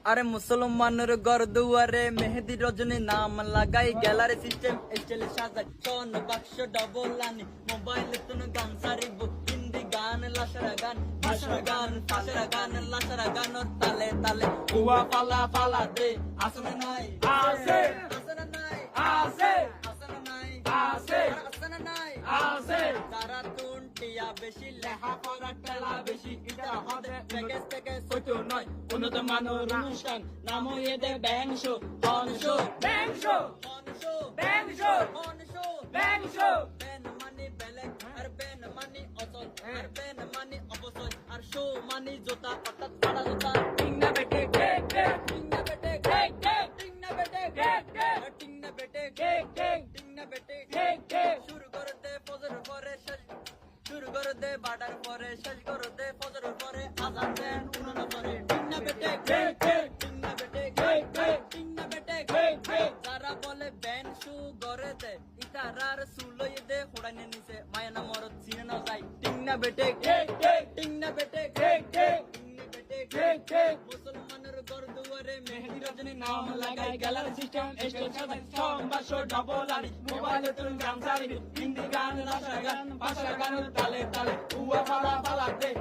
আরে মুসলমানের ঘর দুয়ারে মেহেদি রজনী নাম লাগাই গ্যালারি সিস্টেম স্টাইলে সাজাই স্বর্ণ বাক্স ডবল আনি মোবাইল তুন গান সারিব হিন্দি গান লাসারা গান ভাষারা গান ফাঁসেরা গান লাসারা গান তালে তালে উয়া ফালা ফালা দে আসনা নাই আসে আসনা নাই আসে আসনা নাই আসে আসনা নাই আসে তারা তুনটিয়া বেশি লেহা পড়া টেলা বেশি এটা হবে প্যাকেজ প্যাকেজ হইতো নয় উন্নত মানের অনুষ্ঠান নাম এদের bang show on show bang show অনশো ব্যাং শো অনশো ব্যাং শো বেন মানি বেলেগ আর বেন মানি অচল আর বেন মানি অপচয় আর শো মানি জোতা অর্থাৎ পাড়া জোতা টিং না বেটে কে কে টিং না বেটে কে কে টিং না বেটে কে কে টিং না বেটে কে কে টিং না বেটে কে কে শুরু করে দে ফজর পরে শেষ শুরু করে দে বাটার পরে শেষ করে দে ফজর পরে আজান দেন উনান পরে টিং না বেটে কে কে টিং না বেটে কে কে টিং না বেটে কে কে যারা বলে ব্যান শু গরে দে ইতারার সুলই দে হোড়াইনে নিচে মায়ানা মরদ চিনে না যাই টিং না বেটে কে কে টিং না বেটে কে কে টিং না বেটে কে কে মুসলমানের ঘর দুয়ারে মেহেদি রজনী নাম লাগাই গ্যালারি সিস্টেম স্টেজ সাজাই সং বাসো ডবল আনি মোবাইলে তুন গান সারি হিন্দি গান লাসা গান ভাষা গান তালে তালে উয়া ফালা ফালা দে